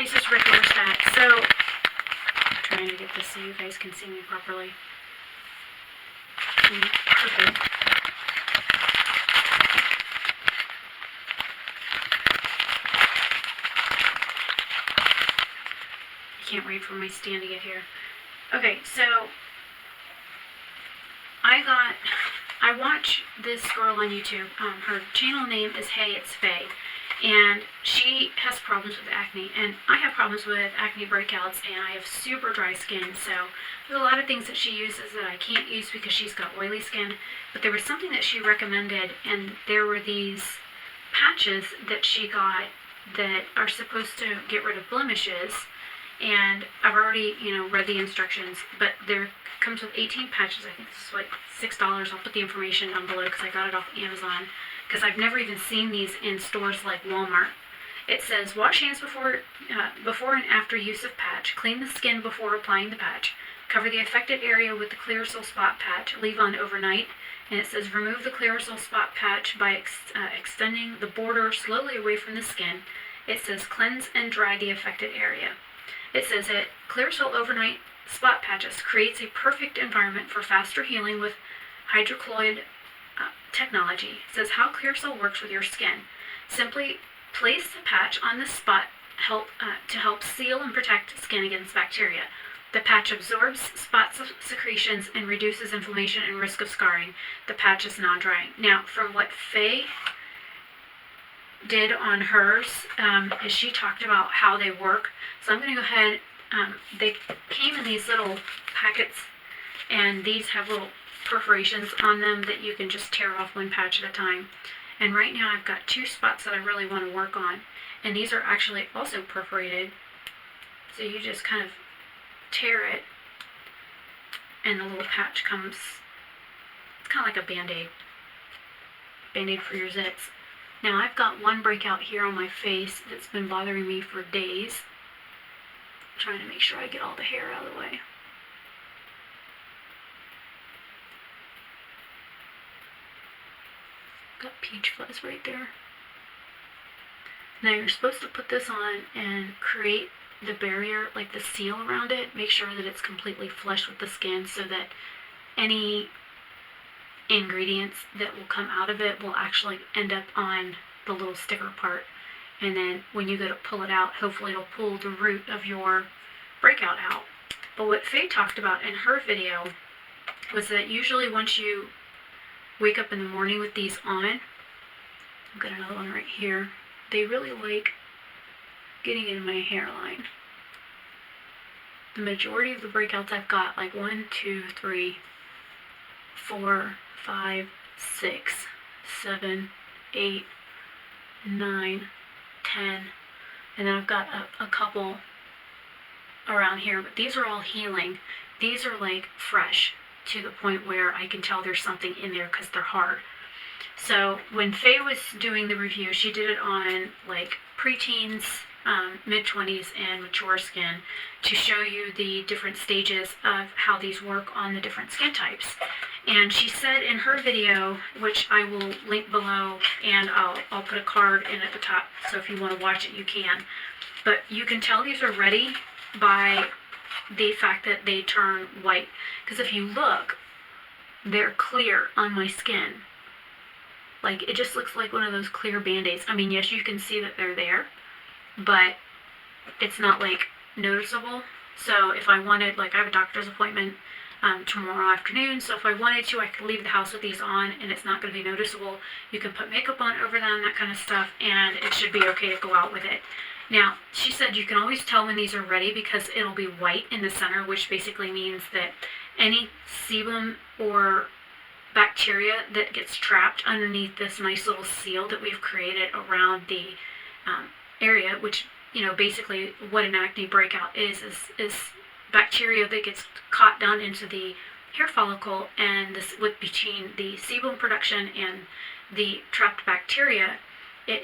guys, it's Rick Oberstadt. So, I'm trying to get this so you guys can see me properly. Okay. I can't wait for my stand to get here. Okay, so I watch this girl on YouTube. Her channel name is Heyitsfeiii, and she has problems with acne, and I have problems with acne breakouts, and I have super dry skin, so there's a lot of things that she uses that I can't use because she's got oily skin. But there was something that she recommended, and there were these patches that she got that are supposed to get rid of blemishes. And I've already, read the instructions, but there comes with 18 patches. I think this is like $6. I'll put the information down below because I got it off Amazon, because I've never even seen these in stores like Walmart. It says, wash hands before and after use of patch. Clean the skin before applying the patch. Cover the affected area with the Clearasil spot patch. Leave on overnight. And it says, remove the Clearasil spot patch by extending the border slowly away from the skin. It says, cleanse and dry the affected area. It says that Clearasil overnight spot patches creates a perfect environment for faster healing with hydrocolloid technology. It says how Clearasil works with your skin. Simply place the patch on the spot to help seal and protect skin against bacteria. The patch absorbs spot secretions and reduces inflammation and risk of scarring. The patch is non-drying. Now, from what Faye did on hers, is she talked about how they work. So I'm going to go ahead. They came in these little packets, and these have little perforations on them that you can just tear off one patch at a time. And right now I've got two spots that I really want to work on, and these are actually also perforated. So you just kind of tear it, and the little patch comes. It's kind of like a Band-Aid. Band-Aid for your zits. Now I've got one breakout here on my face that's been bothering me for days. I'm trying to make sure I get all the hair out of the way. Got peach fuzz right there. Now you're supposed to put this on and create the barrier, like the seal around it. Make sure that it's completely flush with the skin so that any ingredients that will come out of it will actually end up on the little sticker part, and then when you go to pull it out, hopefully it'll pull the root of your breakout out. But what Faye talked about in her video was that usually once you wake up in the morning with these on, I've got another one right here, they really like getting in my hairline. The majority of the breakouts I've got, like 1, 2, 3, 4, 5, 6, 7, 8, 9, 10, and then I've got a couple around here, but these are all healing. These are like fresh to the point where I can tell there's something in there because they're hard. So when Faye was doing the review, she did it on like preteens, mid-20s, and mature skin to show you the different stages of how these work on the different skin types. And she said in her video, which I will link below, and I'll put a card in at the top, so if you want to watch it, you can. But you can tell these are ready by the fact that they turn white. Because if you look, they're clear on my skin. Like, it just looks like one of those clear Band-Aids. I mean, yes, you can see that they're there, but it's not, like, noticeable. So if I wanted, like, I have a doctor's appointment tomorrow afternoon, so if I wanted to, I could leave the house with these on, and it's not going to be noticeable. You can put makeup on over them, that kind of stuff, and it should be okay to go out with it. Now, she said you can always tell when these are ready because it'll be white in the center, which basically means that any sebum or bacteria that gets trapped underneath this nice little seal that we've created around the area, which, basically what an acne breakout is bacteria that gets caught down into the hair follicle, and this between the sebum production and the trapped bacteria,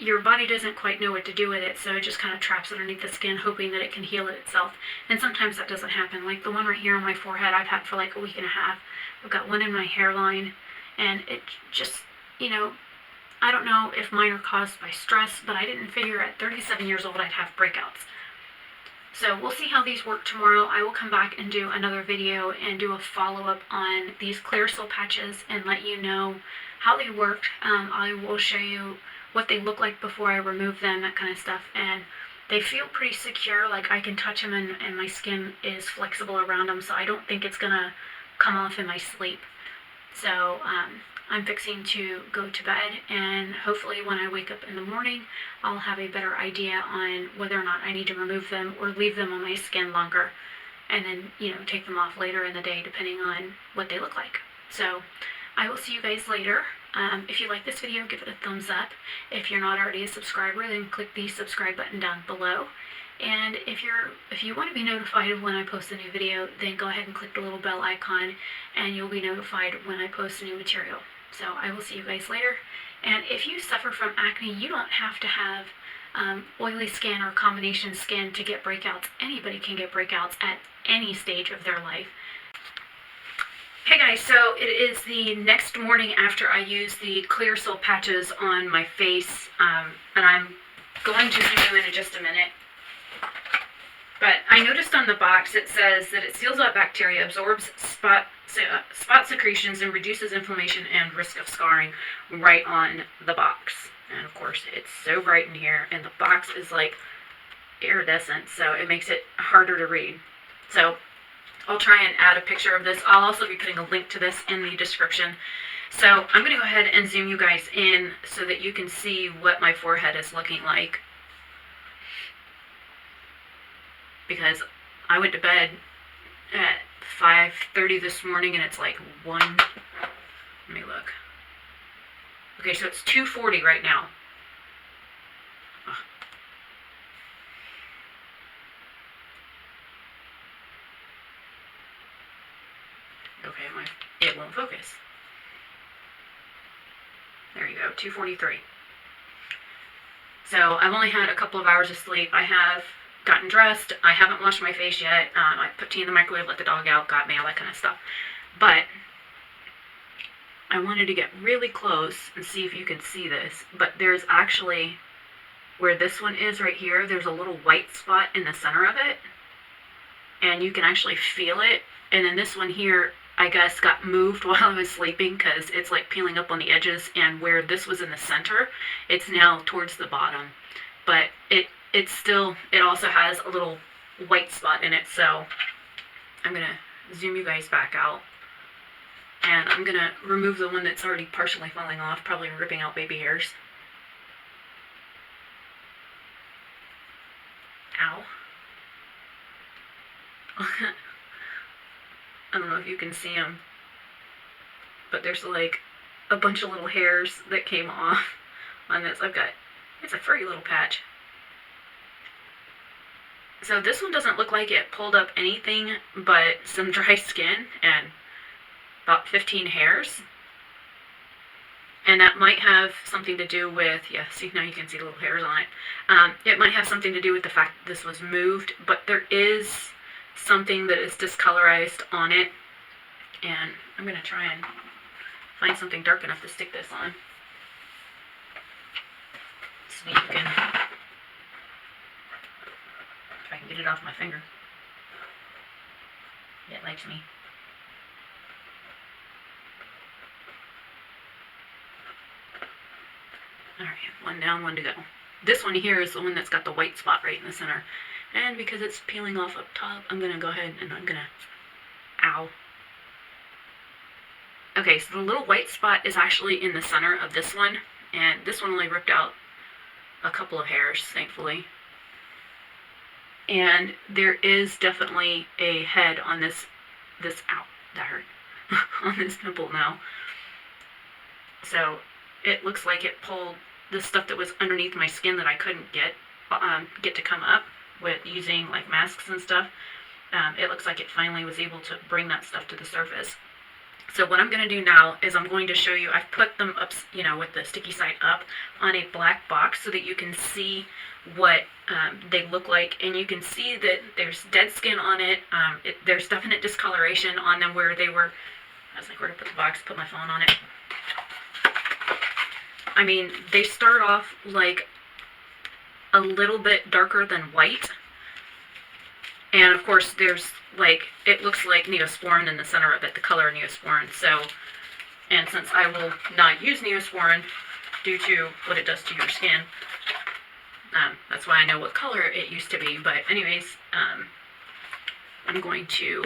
your body doesn't quite know what to do with it, so it just kind of traps underneath the skin, hoping that it can heal it itself. And sometimes that doesn't happen. Like the one right here on my forehead, I've had for like a week and a half. I've got one in my hairline, and it just, I don't know if mine are caused by stress, but I didn't figure at 37 years old I'd have breakouts. So we'll see how these work tomorrow. I will come back and do another video and do a follow-up on these Clearasil patches and let you know how they worked. I will show you what they look like before I remove them, that kind of stuff. And they feel pretty secure, like I can touch them and my skin is flexible around them, so I don't think it's gonna come off in my sleep. So I'm fixing to go to bed, and hopefully when I wake up in the morning, I'll have a better idea on whether or not I need to remove them or leave them on my skin longer, and then, you know, take them off later in the day depending on what they look like. So I will see you guys later. If you like this video, give it a thumbs up. If you're not already a subscriber, then click the subscribe button down below. And if you want to be notified of when I post a new video, then go ahead and click the little bell icon and you'll be notified when I post new material. So I will see you guys later. And if you suffer from acne, you don't have to have oily skin or combination skin to get breakouts. Anybody can get breakouts at any stage of their life. Hey guys, so it is the next morning after I use the Clearasil patches on my face, and I'm going to zoom in just a minute. But I noticed on the box it says that it seals out bacteria, absorbs spot secretions, and reduces inflammation and risk of scarring right on the box. And of course, it's so bright in here, and the box is like iridescent, so it makes it harder to read. So I'll try and add a picture of this. I'll also be putting a link to this in the description. So I'm going to go ahead and zoom you guys in so that you can see what my forehead is looking like. Because I went to bed at 5:30 this morning and it's like 1. Let me look. Okay, so it's 2:40 right now. Okay, it won't focus. There you go, 2:43. So I've only had a couple of hours of sleep. I have gotten dressed. I haven't washed my face yet. I put tea in the microwave, let the dog out, got mail, that kind of stuff. But I wanted to get really close and see if you can see this. But there's actually, where this one is right here, there's a little white spot in the center of it. And you can actually feel it. And then this one here, I guess, got moved while I was sleeping because it's like peeling up on the edges, and where this was in the center, it's now towards the bottom. But it also has a little white spot in it, so I'm going to zoom you guys back out. And I'm going to remove the one that's already partially falling off, probably ripping out baby hairs. Ow. I don't know if you can see them, but there's like a bunch of little hairs that came off on this. It's a furry little patch. So this one doesn't look like it pulled up anything but some dry skin and about 15 hairs. And that might have something to do with, yeah, see, now you can see the little hairs on it. It might have something to do with the fact that this was moved, but there is something that is discolorized on it. And I'm going to try and find something dark enough to stick this on, so you can, if I can get it off my finger. It likes me. Alright, one down, one to go. This one here is the one that's got the white spot right in the center. And because it's peeling off up top, I'm going to go ahead and I'm going to, ow. Okay, so the little white spot is actually in the center of this one. And this one only ripped out a couple of hairs, thankfully. And there is definitely a head on this, ow, that hurt, on this pimple now. So it looks like it pulled the stuff that was underneath my skin that I couldn't get to come up with using like masks and stuff. It looks like it finally was able to bring that stuff to the surface. So what I'm going to do now is I'm going to show you, I've put them up, you know, with the sticky side up on a black box so that you can see what they look like. And you can see that there's dead skin on it. There's definite discoloration on them where they were, I was like, where to put the box, put my phone on it. I mean, they start off like a little bit darker than white. And of course there's like, it looks like Neosporin in the center of it, the color Neosporin. So, and since I will not use Neosporin due to what it does to your skin, that's why I know what color it used to be. But anyways, I'm going to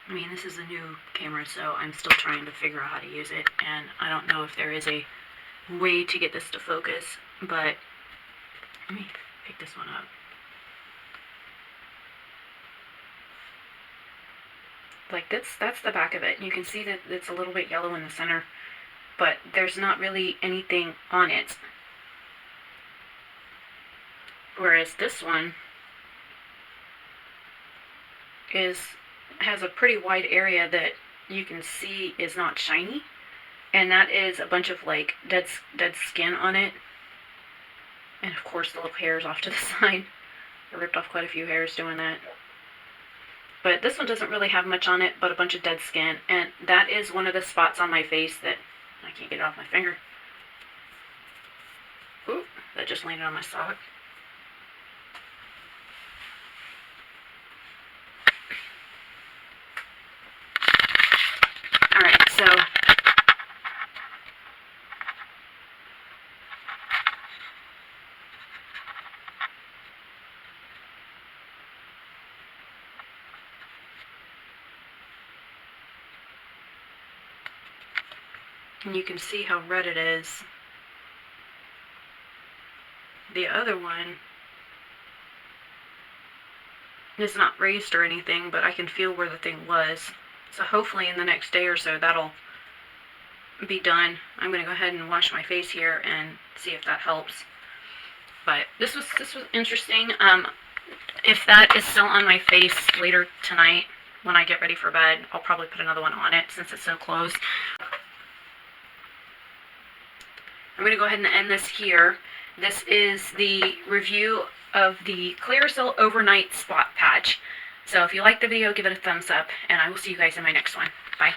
I mean, this is a new camera, so I'm still trying to figure out how to use it, and I don't know if there is a way to get this to focus, but let me pick this one up. Like that's the back of it. You can see that it's a little bit yellow in the center, but there's not really anything on it. Whereas this one has a pretty wide area that you can see is not shiny, and that is a bunch of like dead skin on it, and of course the little hairs off to the side. I ripped off quite a few hairs doing that. But this one doesn't really have much on it but a bunch of dead skin, and that is one of the spots on my face that I can't get it off my finger. Ooh, that just landed on my sock. Alright, so and you can see how red it is. The other one is not raised or anything, but I can feel where the thing was. So hopefully in the next day or so that'll be done. I'm going to go ahead and wash my face here and see if that helps. But this was interesting. If that is still on my face later tonight when I get ready for bed, I'll probably put another one on it since it's so close. I'm going to go ahead and end this here. This is the review of the Clearasil Overnight Spot Patch. So if you liked the video, give it a thumbs up, and I will see you guys in my next one. Bye.